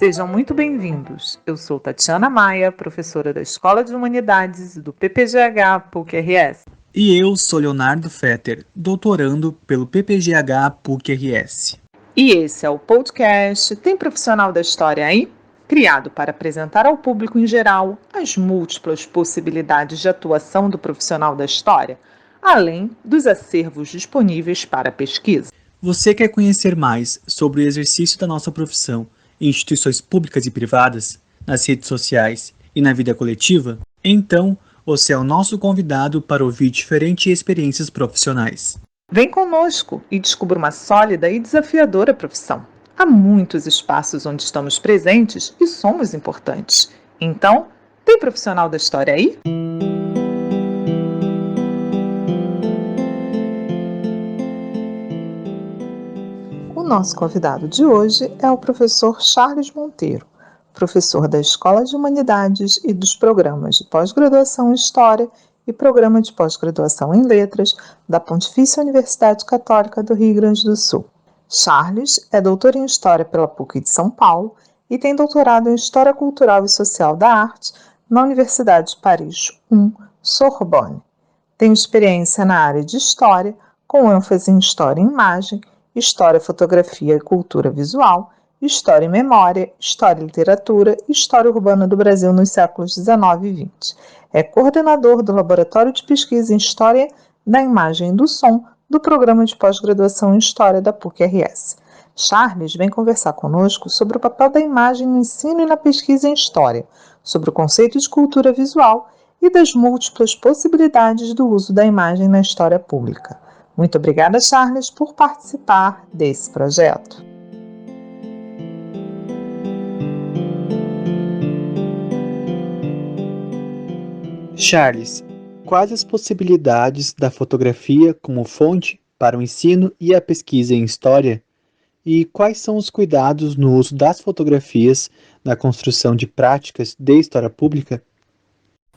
Sejam muito bem-vindos. Eu sou Tatiana Maia, professora da Escola de Humanidades do PPGH PUC-RS. E eu sou Leonardo Fetter, doutorando pelo PPGH PUC-RS. E esse é o podcast Tem Profissional da História aí? Criado para apresentar ao público em geral as múltiplas possibilidades de atuação do profissional da história, além dos acervos disponíveis para pesquisa. Você quer conhecer mais sobre o exercício da nossa profissão em instituições públicas e privadas, nas redes sociais e na vida coletiva? Então, você é o nosso convidado para ouvir diferentes experiências profissionais. Vem conosco e descubra uma sólida e desafiadora profissão. Há muitos espaços onde estamos presentes e somos importantes. Então, tem profissional da história aí? O nosso convidado de hoje é o professor Charles Monteiro, professor da Escola de Humanidades e dos programas de pós-graduação em História e programa de pós-graduação em Letras da Pontifícia Universidade Católica do Rio Grande do Sul. Charles é doutor em História pela PUC de São Paulo e tem doutorado em História Cultural e Social da Arte na Universidade de Paris I, Sorbonne. Tem experiência na área de História, com ênfase em História e Imagem, História, Fotografia e Cultura Visual, História e Memória, História e Literatura e História Urbana do Brasil nos séculos XIX e XX. É coordenador do Laboratório de Pesquisa em História da Imagem e do Som do Programa de Pós-Graduação em História da PUC-RS. Charles vem conversar conosco sobre o papel da imagem no ensino e na pesquisa em História, sobre o conceito de cultura visual e das múltiplas possibilidades do uso da imagem na história pública. Muito obrigada, Charles, por participar desse projeto. Charles, quais as possibilidades da fotografia como fonte para o ensino e a pesquisa em história? E quais são os cuidados no uso das fotografias na construção de práticas de história pública?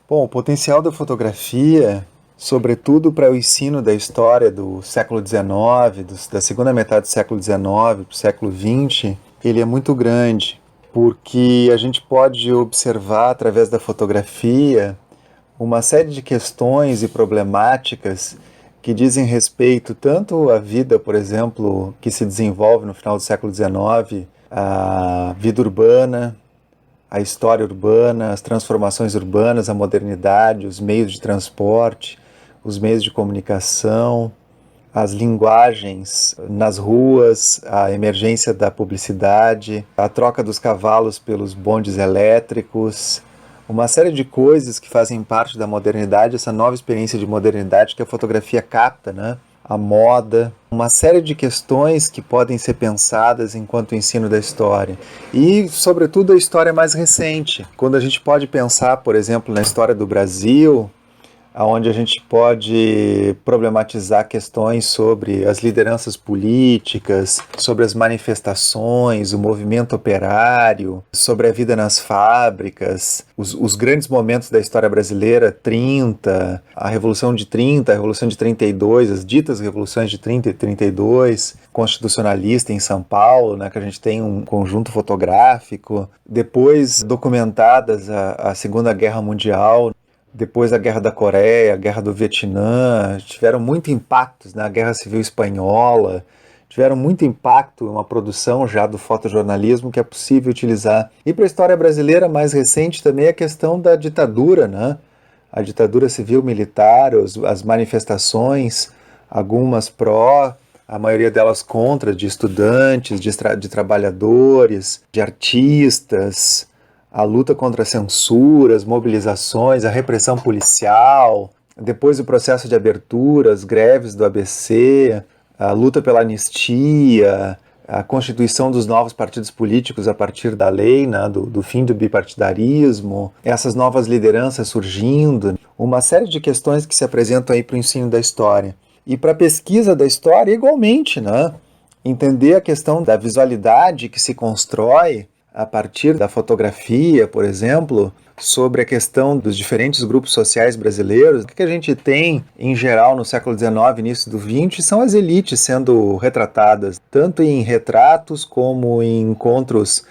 Bom, o potencial da fotografia, sobretudo para o ensino da história do século XIX, da segunda metade do século XIX para o século XX, ele é muito grande, porque a gente pode observar através da fotografia uma série de questões e problemáticas que dizem respeito tanto à vida, por exemplo, que se desenvolve no final do século XIX, a vida urbana, a história urbana, as transformações urbanas, a modernidade, os meios de transporte, os meios de comunicação, as linguagens nas ruas, a emergência da publicidade, a troca dos cavalos pelos bondes elétricos, uma série de coisas que fazem parte da modernidade, essa nova experiência de modernidade que a fotografia capta, né? A moda, uma série de questões que podem ser pensadas enquanto ensino da história. E, sobretudo, a história mais recente, quando a gente pode pensar, por exemplo, na história do Brasil, onde a gente pode problematizar questões sobre as lideranças políticas, sobre as manifestações, o movimento operário, sobre a vida nas fábricas, os grandes momentos da história brasileira, 30, a Revolução de 30, a Revolução de 32, as ditas revoluções de 30 e 32, constitucionalista em São Paulo, né, que a gente tem um conjunto fotográfico, depois documentadas a Segunda Guerra Mundial, depois a Guerra da Coreia, a Guerra do Vietnã, tiveram muito impactos na Guerra Civil Espanhola, tiveram muito impacto em uma produção já do fotojornalismo que é possível utilizar. E para a história brasileira mais recente também a questão da ditadura, né? A ditadura civil-militar, as manifestações, algumas pró, a maioria delas contra, de estudantes, de trabalhadores, de artistas, a luta contra a censura, as mobilizações, a repressão policial, depois o processo de abertura, as greves do ABC, a luta pela anistia, a constituição dos novos partidos políticos a partir da lei, né, do fim do bipartidarismo, essas novas lideranças surgindo, uma série de questões que se apresentam aí para o ensino da história. E para a pesquisa da história, igualmente, né? Entender a questão da visualidade que se constrói a partir da fotografia, por exemplo, sobre a questão dos diferentes grupos sociais brasileiros. O que a gente tem, em geral, no século XIX, início do XX, são as elites sendo retratadas, tanto em retratos como em encontros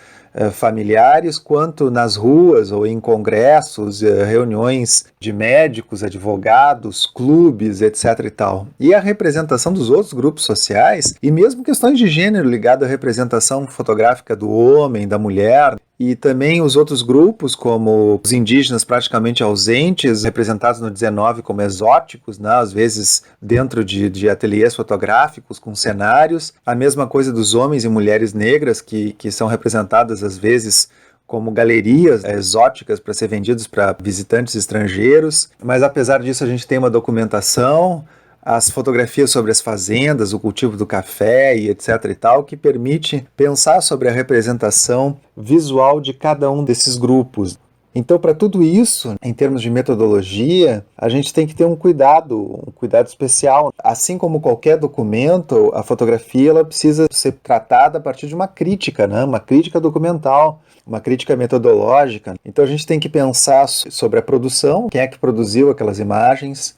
familiares, quanto nas ruas ou em congressos, reuniões de médicos, advogados, clubes, etc. e tal. E a representação dos outros grupos sociais, e mesmo questões de gênero ligadas à representação fotográfica do homem, da mulher, e também os outros grupos, como os indígenas praticamente ausentes, representados no 19 como exóticos, né, às vezes dentro de ateliês fotográficos com cenários. A mesma coisa dos homens e mulheres negras, que são representadas às vezes como galerias exóticas para ser vendidos para visitantes estrangeiros. Mas apesar disso a gente tem uma documentação, as fotografias sobre as fazendas, o cultivo do café e etc. e tal, que permite pensar sobre a representação visual de cada um desses grupos. Então, para tudo isso, em termos de metodologia, a gente tem que ter um cuidado especial. Assim como qualquer documento, a fotografia ela precisa ser tratada a partir de uma crítica, né? Uma crítica documental, uma crítica metodológica. Então, a gente tem que pensar sobre a produção, quem é que produziu aquelas imagens,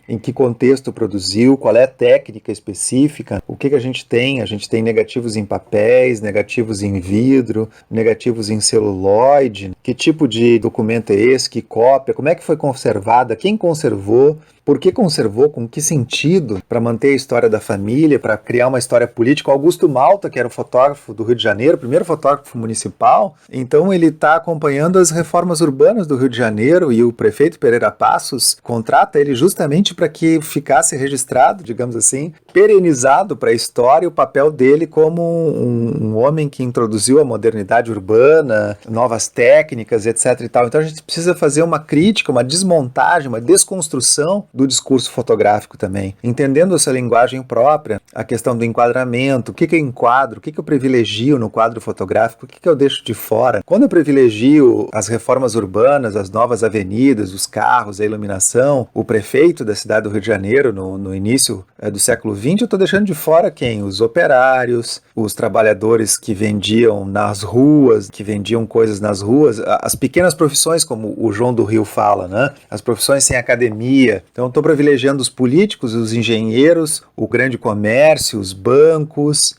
em que contexto produziu, qual é a técnica específica, o que a gente tem? A gente tem negativos em papéis, negativos em vidro, negativos em celuloide, que tipo de documento é esse, que cópia, como é que foi conservada, quem conservou, por que conservou, com que sentido, para manter a história da família, para criar uma história política. Augusto Malta, que era o fotógrafo do Rio de Janeiro, o primeiro fotógrafo municipal, então ele está acompanhando as reformas urbanas do Rio de Janeiro e o prefeito Pereira Passos contrata ele justamente para que ficasse registrado, digamos assim, perenizado para a história o papel dele como um homem que introduziu a modernidade urbana, novas técnicas, etc. e tal. Então a gente precisa fazer uma crítica, uma desmontagem, uma desconstrução do discurso fotográfico também, entendendo essa linguagem própria, a questão do enquadramento, o que eu enquadro, o que eu privilegio no quadro fotográfico, o que eu deixo de fora. Quando eu privilegio as reformas urbanas, as novas avenidas, os carros, a iluminação, o prefeito da cidade do Rio de Janeiro no início do século XX, eu estou deixando de fora quem? Os operários, os trabalhadores que vendiam nas ruas, que vendiam coisas nas ruas, as pequenas profissões, como o João do Rio fala, né? As profissões sem academia. Então, estou privilegiando os políticos, os engenheiros, o grande comércio, os bancos.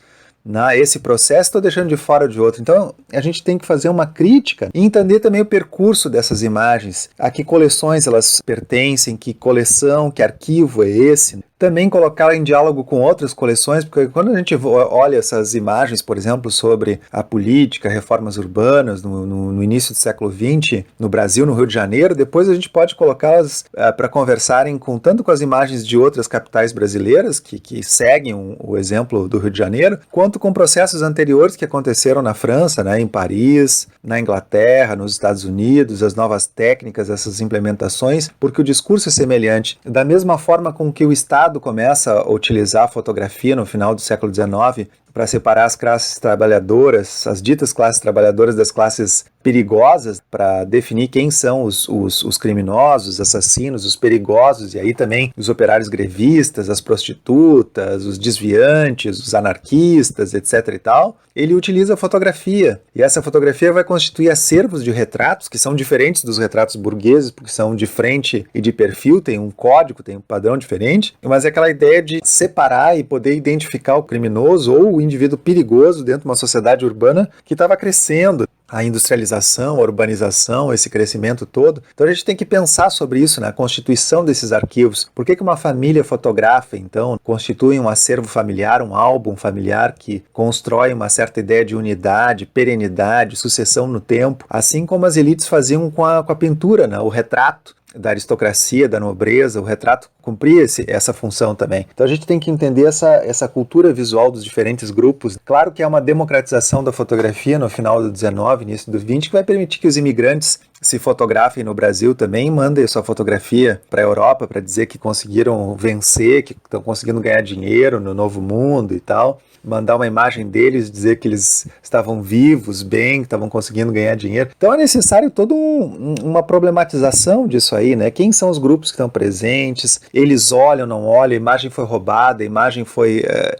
Esse processo estou deixando de fora de outro. Então, a gente tem que fazer uma crítica e entender também o percurso dessas imagens. A que coleções elas pertencem, que coleção, que arquivo é esse. Também colocá-la em diálogo com outras coleções, porque quando a gente olha essas imagens, por exemplo, sobre a política, reformas urbanas no início do século XX, no Brasil, no Rio de Janeiro, depois a gente pode colocá-las para conversarem tanto com as imagens de outras capitais brasileiras, que seguem o exemplo do Rio de Janeiro, quanto com processos anteriores que aconteceram na França, né, em Paris, na Inglaterra, nos Estados Unidos, as novas técnicas, essas implementações, porque o discurso é semelhante. Da mesma forma com que o Estado começa a utilizar a fotografia no final do século XIX para separar as classes trabalhadoras, as ditas classes trabalhadoras das classes perigosas, para definir quem são os criminosos, assassinos, os perigosos, e aí também os operários grevistas, as prostitutas, os desviantes, os anarquistas, etc. e tal. Ele utiliza a fotografia, e essa fotografia vai constituir acervos de retratos, que são diferentes dos retratos burgueses, porque são de frente e de perfil, tem um código, tem um padrão diferente, mas é aquela ideia de separar e poder identificar o criminoso ou o indivíduo perigoso dentro de uma sociedade urbana que estava crescendo. A industrialização, a urbanização, esse crescimento todo. Então a gente tem que pensar sobre isso, a constituição desses arquivos. Por que uma família fotografa, então, constitui um acervo familiar, um álbum familiar que constrói uma certa ideia de unidade, perenidade, sucessão no tempo, assim como as elites faziam com a pintura, o retrato da aristocracia, da nobreza, o retrato cumpria essa função também. Então a gente tem que entender essa cultura visual dos diferentes grupos. Claro que é uma democratização da fotografia no final do 19, início do 20, que vai permitir que os imigrantes se fotografem no Brasil também, mandem sua fotografia para a Europa para dizer que conseguiram vencer, que estão conseguindo ganhar dinheiro no novo mundo e tal. Mandar uma imagem deles, dizer que eles estavam vivos, bem, que estavam conseguindo ganhar dinheiro. Então é necessário toda uma problematização disso aí, Quem são os grupos que estão presentes? Eles olham, não olham? A imagem foi roubada, a imagem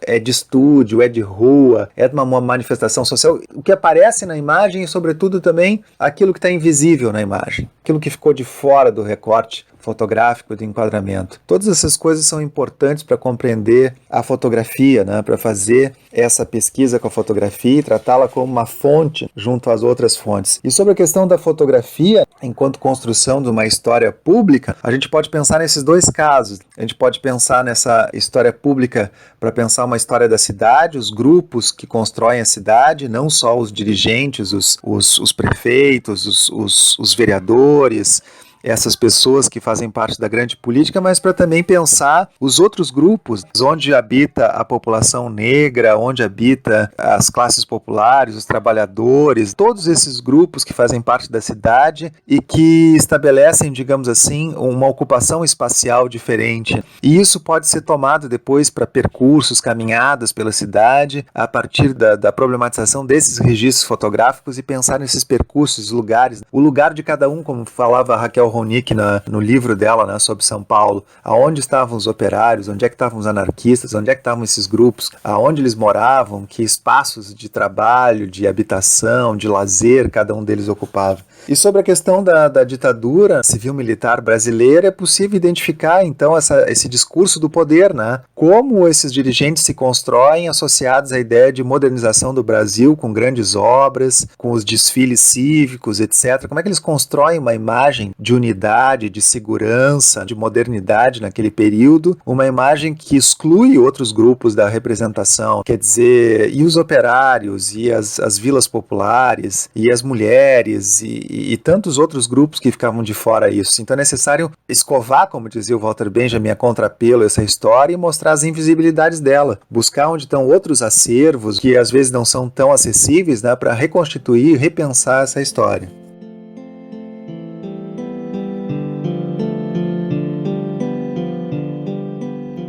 é de estúdio, é de rua, é de uma manifestação social. O que aparece na imagem e, sobretudo, também aquilo que está invisível na imagem. aquilo que ficou de fora do recorte fotográfico, do enquadramento. Todas essas coisas são importantes para compreender a fotografia, né? Para fazer essa pesquisa com a fotografia e tratá-la como uma fonte junto às outras fontes. E sobre a questão da fotografia, enquanto construção de uma história pública, a gente pode pensar nesses dois casos. A gente pode pensar nessa história pública para pensar uma história da cidade, os grupos que constroem a cidade, não só os dirigentes, os prefeitos, os vereadores, essas pessoas que fazem parte da grande política, mas para também pensar os outros grupos, onde habita a população negra, onde habita as classes populares, os trabalhadores, todos esses grupos que fazem parte da cidade e que estabelecem, digamos assim, uma ocupação espacial diferente. E isso pode ser tomado depois para percursos, caminhadas pela cidade, a partir da problematização desses registros fotográficos e pensar nesses percursos, lugares, o lugar de cada um, como falava a Raquel Ronick no livro dela, né, sobre São Paulo, aonde estavam os operários, onde é que estavam os anarquistas, onde é que estavam esses grupos, aonde eles moravam, que espaços de trabalho, de habitação, de lazer cada um deles ocupava. E sobre a questão da ditadura civil-militar brasileira, é possível identificar então esse discurso do poder, né? Como esses dirigentes se constroem associados à ideia de modernização do Brasil com grandes obras, com os desfiles cívicos, etc. Como é que eles constroem uma imagem de unidade, de segurança, de modernidade naquele período, uma imagem que exclui outros grupos da representação, quer dizer, e os operários, e as vilas populares, e as mulheres, e tantos outros grupos que ficavam de fora disso. Então é necessário escovar, como dizia o Walter Benjamin, a contrapelo essa história e mostrar as invisibilidades dela, buscar onde estão outros acervos que às vezes não são tão acessíveis, né, para reconstituir, repensar essa história.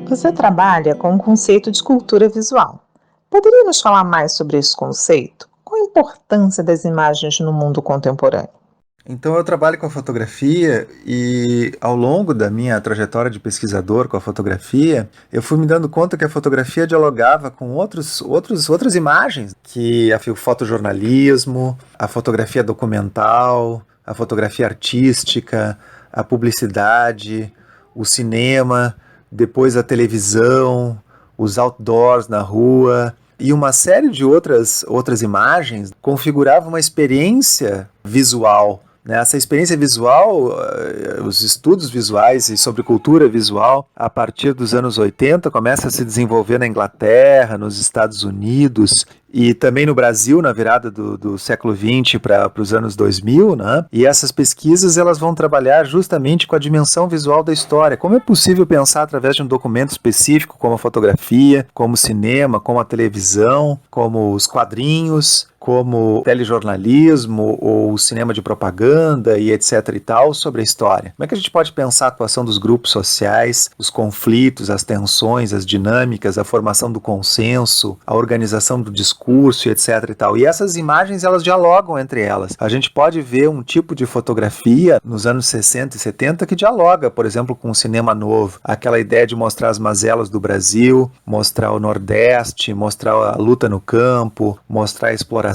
Você trabalha com o conceito de cultura visual. Poderia nos falar mais sobre esse conceito? Qual a importância das imagens no mundo contemporâneo? Então eu trabalho com a fotografia e ao longo da minha trajetória de pesquisador com a fotografia, eu fui me dando conta que a fotografia dialogava com outras imagens, que o fotojornalismo, a fotografia documental, a fotografia artística, a publicidade, o cinema, depois a televisão, os outdoors na rua e uma série de outras imagens configuravam uma experiência visual. Essa experiência visual, os estudos visuais e sobre cultura visual, a partir dos anos 80, começa a se desenvolver na Inglaterra, nos Estados Unidos e também no Brasil, na virada do século XX para os anos 2000, né? E essas pesquisas elas vão trabalhar justamente com a dimensão visual da história. Como é possível pensar através de um documento específico, como a fotografia, como o cinema, como a televisão, como os quadrinhos, como o telejornalismo ou o cinema de propaganda e etc e tal, sobre a história. Como é que a gente pode pensar a atuação dos grupos sociais, os conflitos, as tensões, as dinâmicas, a formação do consenso, a organização do discurso, e etc e tal. E essas imagens, elas dialogam entre elas. A gente pode ver um tipo de fotografia nos anos 60 e 70 que dialoga, por exemplo, com o cinema novo. Aquela ideia de mostrar as mazelas do Brasil, mostrar o Nordeste, mostrar a luta no campo, mostrar a exploração,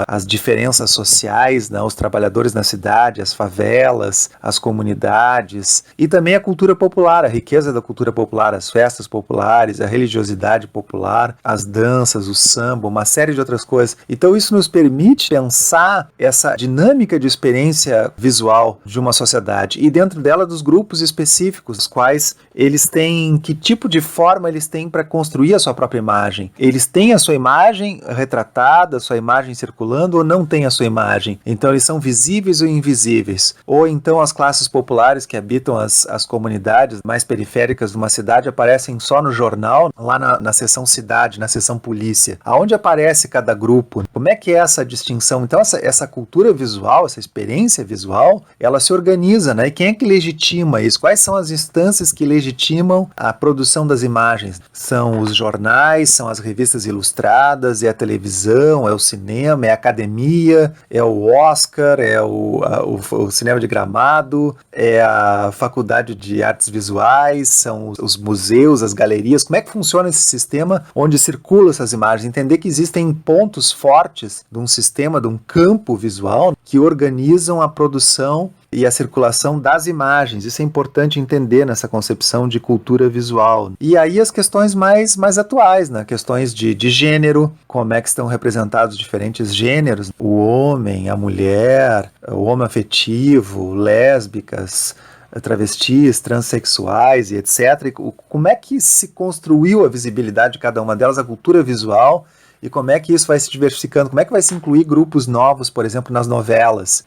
as diferenças sociais, né, os trabalhadores na cidade, as favelas, as comunidades, e também a cultura popular, a riqueza da cultura popular, as festas populares, a religiosidade popular, as danças, o samba, uma série de outras coisas. Então isso nos permite pensar essa dinâmica de experiência visual de uma sociedade e dentro dela dos grupos específicos, os quais eles têm, que tipo de forma eles têm para construir a sua própria imagem. Eles têm a sua imagem retratada, a sua imagem circulando ou não têm a sua imagem. Então eles são visíveis ou invisíveis. Ou então as classes populares que habitam as comunidades mais periféricas de uma cidade aparecem só no jornal, lá na seção cidade, na seção polícia. Aonde aparece cada grupo? Como é que é essa distinção? Então essa cultura visual, essa experiência visual, ela se organiza, né? E quem é que legitima isso? Quais são as instâncias que legitimam a produção das imagens? São os jornais, são as revistas ilustradas, é a televisão, é o cinema, é a academia, é o Oscar, é o cinema de Gramado, é a faculdade de artes visuais, são os museus, as galerias. Como é que funciona esse sistema onde circulam essas imagens? Entender que existem pontos fortes de um sistema, de um campo visual que organizam a produção e a circulação das imagens. Isso é importante entender nessa concepção de cultura visual. E aí as questões mais atuais, né? Questões de gênero, como é que estão representados diferentes gêneros, o homem, a mulher, o homoafetivo, lésbicas, travestis, transexuais e etc. E como é que se construiu a visibilidade de cada uma delas, a cultura visual, e como é que isso vai se diversificando, como é que vai se incluir grupos novos, por exemplo, nas novelas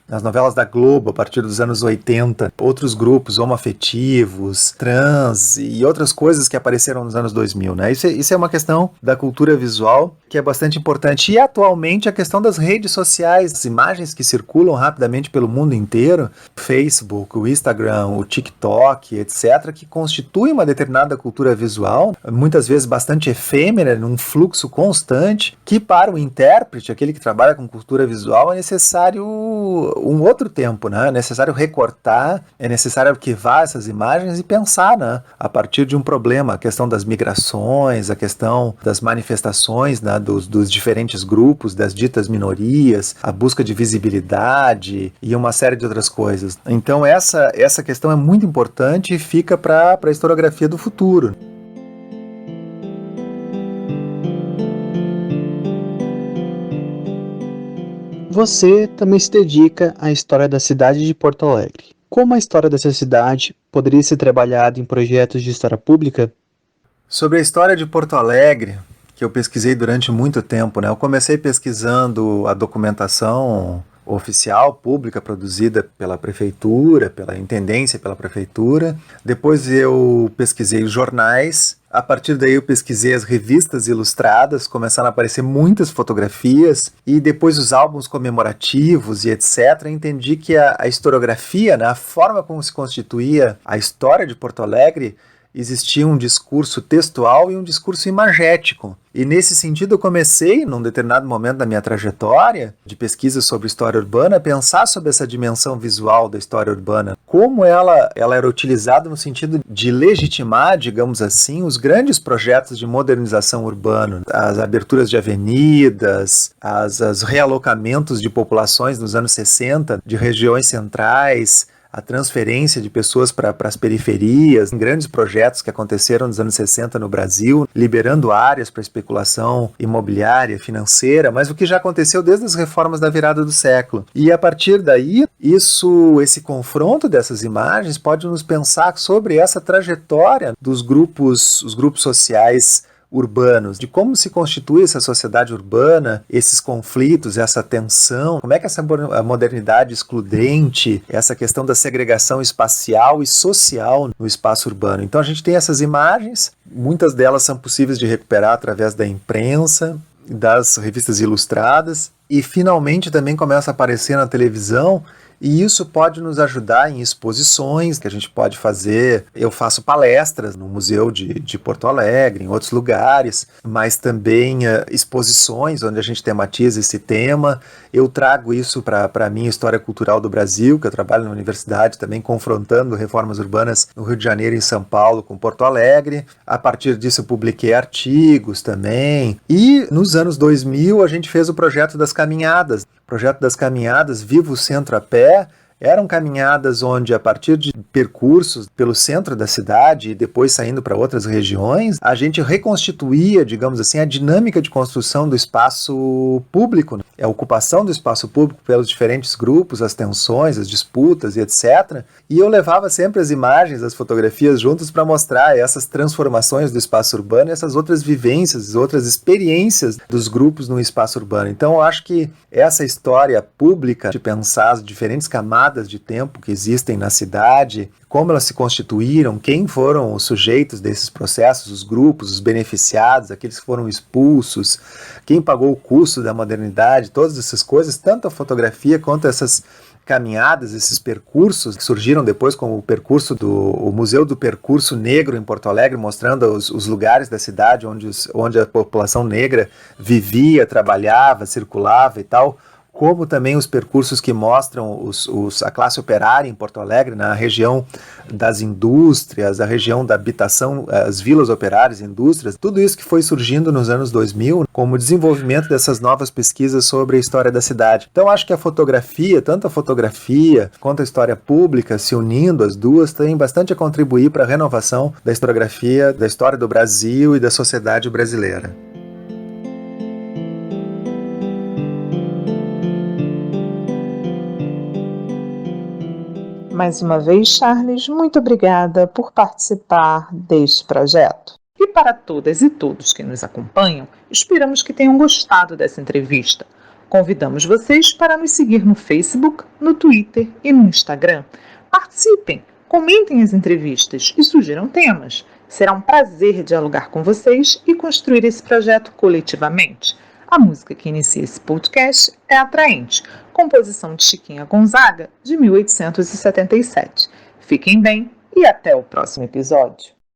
da Globo, a partir dos anos 80, outros grupos homoafetivos, trans e outras coisas que apareceram nos anos 2000, né? Isso é uma questão da cultura visual que é bastante importante. E atualmente a questão das redes sociais, as imagens que circulam rapidamente pelo mundo inteiro, o Facebook, o Instagram, o TikTok, etc., que constituem uma determinada cultura visual, muitas vezes bastante efêmera, num fluxo constante, que para o intérprete, aquele que trabalha com cultura visual, é necessário um outro tempo, né? É necessário recortar, é necessário arquivar essas imagens e pensar, né? A partir de um problema, a questão das migrações, a questão das manifestações, né? Dos diferentes grupos, das ditas minorias, a busca de visibilidade e uma série de outras coisas. Então essa questão é muito importante e fica para a historiografia do futuro. Você também se dedica à história da cidade de Porto Alegre. Como a história dessa cidade poderia ser trabalhada em projetos de história pública? Sobre a história de Porto Alegre, que eu pesquisei durante muito tempo, né? Eu comecei pesquisando a documentação oficial, pública, produzida pela prefeitura, pela intendência, pela prefeitura. Depois eu pesquisei os jornais. A partir daí eu pesquisei as revistas ilustradas, começaram a aparecer muitas fotografias, e depois os álbuns comemorativos e etc. Entendi que a historiografia, né, a forma como se constituía a história de Porto Alegre, existia um discurso textual e um discurso imagético. E nesse sentido eu comecei, num determinado momento da minha trajetória de pesquisa sobre história urbana, a pensar sobre essa dimensão visual da história urbana, como ela era utilizada no sentido de legitimar, digamos assim, os grandes projetos de modernização urbana, as aberturas de avenidas, os realocamentos de populações nos anos 60, de regiões centrais, a transferência de pessoas para as periferias, grandes projetos que aconteceram nos anos 60 no Brasil, liberando áreas para especulação imobiliária, financeira, mas o que já aconteceu desde as reformas da virada do século. E a partir daí, esse confronto dessas imagens pode nos pensar sobre essa trajetória dos grupos sociais urbanos, de como se constitui essa sociedade urbana, esses conflitos, essa tensão, como é que essa modernidade excludente, essa questão da segregação espacial e social no espaço urbano. Então a gente tem essas imagens, muitas delas são possíveis de recuperar através da imprensa, das revistas ilustradas, e finalmente também começa a aparecer na televisão. E isso pode nos ajudar em exposições que a gente pode fazer. Eu faço palestras no Museu de Porto Alegre, em outros lugares, mas também exposições onde a gente tematiza esse tema. Eu trago isso para a minha História Cultural do Brasil, que eu trabalho na universidade também confrontando reformas urbanas no Rio de Janeiro e em São Paulo com Porto Alegre. A partir disso eu publiquei artigos também. E nos anos 2000 a gente fez o projeto das caminhadas. O projeto das caminhadas Viva o Centro a Pé. Eram caminhadas onde, a partir de percursos pelo centro da cidade e depois saindo para outras regiões, a gente reconstituía, digamos assim, a dinâmica de construção do espaço público, né? A ocupação do espaço público pelos diferentes grupos, as tensões, as disputas e etc. E eu levava sempre as imagens, as fotografias juntos para mostrar essas transformações do espaço urbano e essas outras vivências, outras experiências dos grupos no espaço urbano. Então eu acho que essa história pública de pensar as diferentes camadas de tempo que existem na cidade, como elas se constituíram, quem foram os sujeitos desses processos, os grupos, os beneficiados, aqueles que foram expulsos, quem pagou o custo da modernidade, todas essas coisas, tanto a fotografia quanto essas caminhadas, esses percursos que surgiram depois como o percurso o Museu do Percurso Negro em Porto Alegre, mostrando os lugares da cidade onde a população negra vivia, trabalhava, circulava e tal, como também os percursos que mostram a classe operária em Porto Alegre, na região das indústrias, a região da habitação, as vilas operárias, indústrias, tudo isso que foi surgindo nos anos 2000 como desenvolvimento dessas novas pesquisas sobre a história da cidade. Então acho que a fotografia, tanto a fotografia quanto a história pública, se unindo as duas, tem bastante a contribuir para a renovação da historiografia, da história do Brasil e da sociedade brasileira. Mais uma vez, Charles, muito obrigada por participar deste projeto. E para todas e todos que nos acompanham, esperamos que tenham gostado dessa entrevista. Convidamos vocês para nos seguir no Facebook, no Twitter e no Instagram. Participem, comentem as entrevistas e sugiram temas. Será um prazer dialogar com vocês e construir esse projeto coletivamente. A música que inicia esse podcast é Atraente, composição de Chiquinha Gonzaga, de 1877. Fiquem bem e até o próximo episódio.